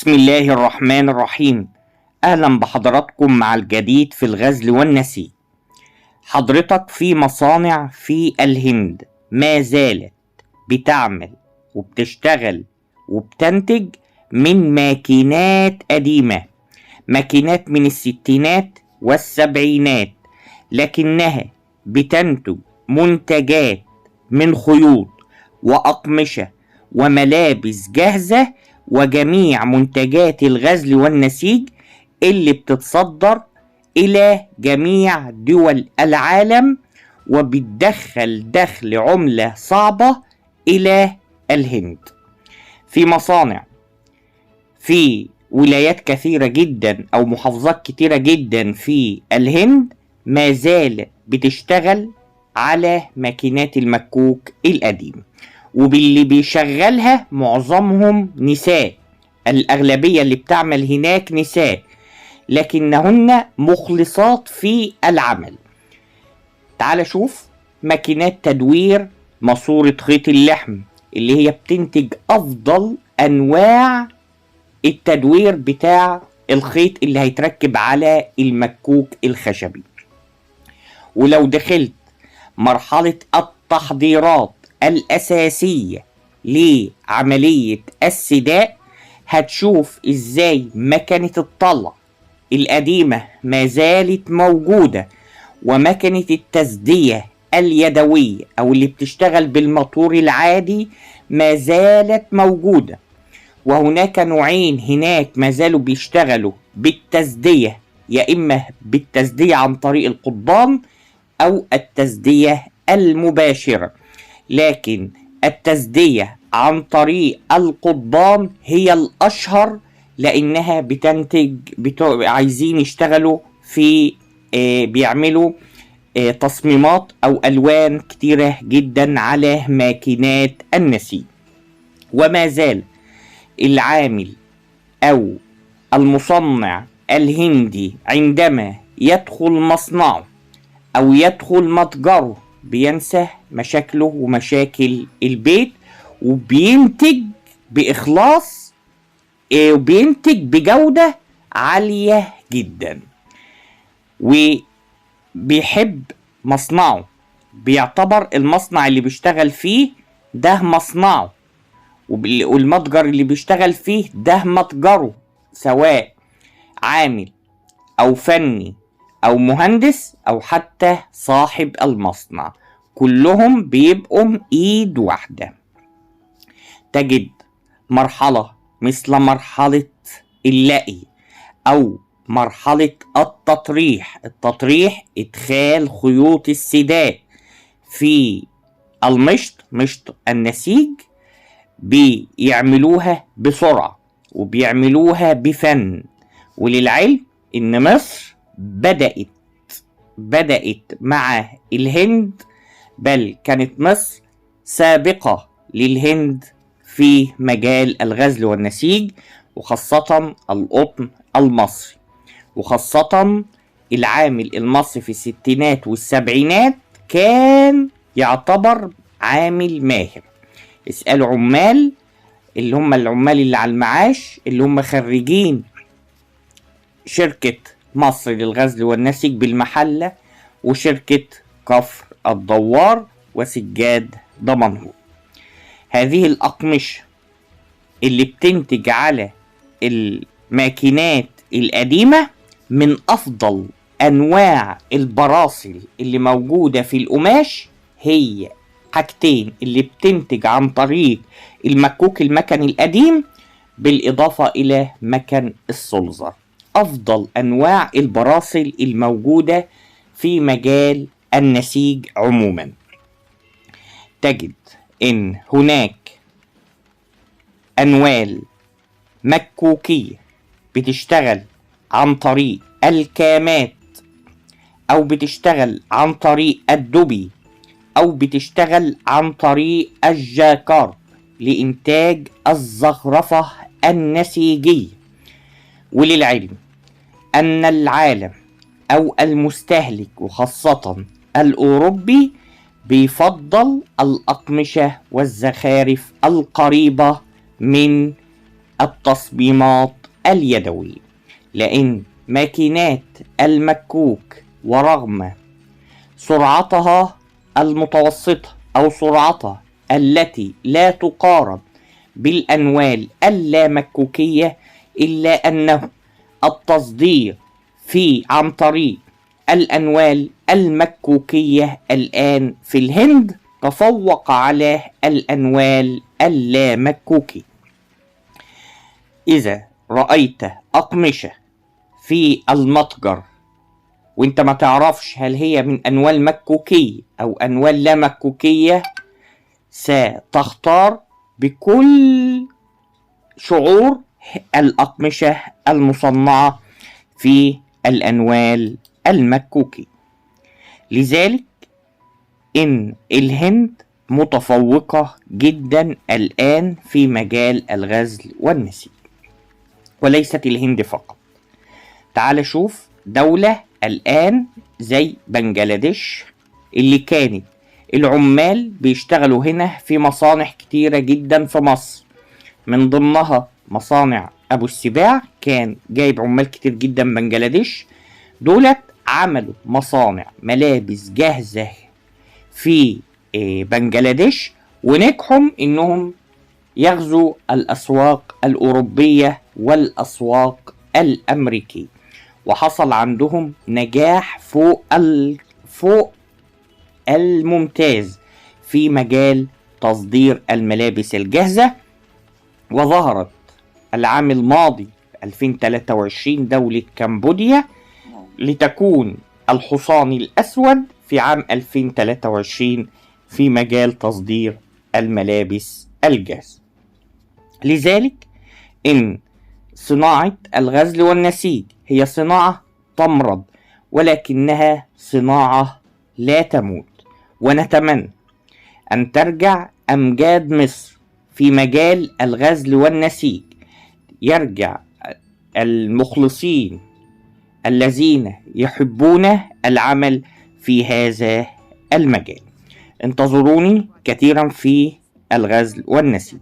بسم الله الرحمن الرحيم. أهلا بحضراتكم مع الجديد في الغزل والنسيج. حضرتك في مصانع في الهند ما زالت بتعمل وبتشتغل وبتنتج من ماكينات قديمة، ماكينات من الستينات والسبعينات، لكنها بتنتج منتجات من خيوط وأقمشة وملابس جاهزة وجميع منتجات الغزل والنسيج اللي بتتصدر إلى جميع دول العالم، وبتدخل دخل عملة صعبة إلى الهند. في مصانع في ولايات كثيرة جدا أو محافظات كثيرة جدا في الهند ما زال بتشتغل على ماكينات المكوك القديم، وباللي بيشغلها معظمهم نساء. الأغلبية اللي بتعمل هناك نساء، لكنهن مخلصات في العمل. تعال شوف ماكينات تدوير ماسورة خيط اللحم اللي هي بتنتج أفضل أنواع التدوير بتاع الخيط اللي هيتركب على المكوك الخشبي. ولو دخلت مرحلة التحضيرات الأساسية لعملية السداء هتشوف ازاي مكنة الطلع القديمة ما زالت موجودة، ومكنة التسدية اليدوية او اللي بتشتغل بالموتور العادي ما زالت موجودة. وهناك نوعين هناك ما زالوا بيشتغلوا بالتسدية، يا اما بالتسدية عن طريق القضبان او التسدية المباشرة، لكن التسدية عن طريق القضبان هي الأشهر لأنها بتنتج عايزين يشتغلوا في بيعملوا تصميمات أو ألوان كتيرة جدا على ماكينات النسيج. وما زال العامل أو المصنع الهندي عندما يدخل مصنعه أو يدخل متجره بينسى مشاكله ومشاكل البيت، وبينتج بإخلاص وبينتج بجودة عالية جدا، وبيحب مصنعه. بيعتبر المصنع اللي بيشتغل فيه ده مصنعه، والمتجر اللي بيشتغل فيه ده متجره، سواء عامل أو فني أو مهندس أو حتى صاحب المصنع، كلهم بيبقوا إيد واحدة. تجد مرحلة مثل مرحلة اللقي أو مرحلة التطريح إدخال خيوط السداء في مشط النسيج، بيعملوها بسرعة وبيعملوها بفن. وللعلم إن مصر بدأت مع الهند، بل كانت مصر سابقة للهند في مجال الغزل والنسيج، وخاصة القطن المصري، وخاصة العامل المصري في الستينات والسبعينات كان يعتبر عامل ماهر. اسألوا عمال اللي هم العمال اللي على المعاش اللي هم خريجين شركة مصر للغزل والنسيج بالمحلة وشركة كفر الدوار وسجاد دمنهور. هذه الأقمشة اللي بتنتج على الماكينات القديمة من أفضل أنواع البراصل اللي موجودة في القماش. هي حاجتين اللي بتنتج عن طريق المكوك المكني القديم بالإضافة إلى مكن السولزر. أفضل أنواع البراصل الموجودة في مجال النسيج عموما. تجد إن هناك أنوال مكوكية بتشتغل عن طريق الكامات، أو بتشتغل عن طريق الدبي، أو بتشتغل عن طريق الجاكارب لإنتاج الزخرفة النسيجية. وللعلم أن العالم أو المستهلك وخاصة الأوروبي بيفضل الأقمشة والزخارف القريبة من التصميمات اليدوية، لأن ماكينات المكوك ورغم سرعتها المتوسطة أو سرعتها التي لا تقارب بالأنوال اللامكوكية، إلا أنه التصدير عن طريق الأنوال المكوكية الآن في الهند تفوق على الأنوال اللامكوكية. إذا رأيت أقمشة في المتجر وانت ما تعرفش هل هي من أنوال مكوكية أو أنوال لا مكوكية، ستختار بكل شعور الأقمشة المصنعة في الأنوال المكوكية. لذلك إن الهند متفوقة جدا الآن في مجال الغزل والنسيج. وليست الهند فقط، تعال شوف دولة الآن زي بنجلاديش اللي كانت العمال بيشتغلوا هنا في مصانع كتيرة جدا في مصر، من ضمنها مصانع أبو السباع، كان جايب عمال كتير جدا بنجلاديش. دولت عملوا مصانع ملابس جاهزة في بنجلاديش، ونجحوا إنهم يغزوا الأسواق الأوروبية والأسواق الأمريكية، وحصل عندهم نجاح فوق الممتاز في مجال تصدير الملابس الجاهزة. وظهرت العام الماضي 2023 دولة كمبوديا لتكون الحصان الأسود في عام 2023 في مجال تصدير الملابس الجاهزة. لذلك إن صناعة الغزل والنسيج هي صناعة تمرض، ولكنها صناعة لا تموت. ونتمنى أن ترجع أمجاد مصر في مجال الغزل والنسيج، يرجع المخلصين الذين يحبون العمل في هذا المجال. انتظروني كثيرا في الغزل والنسيج.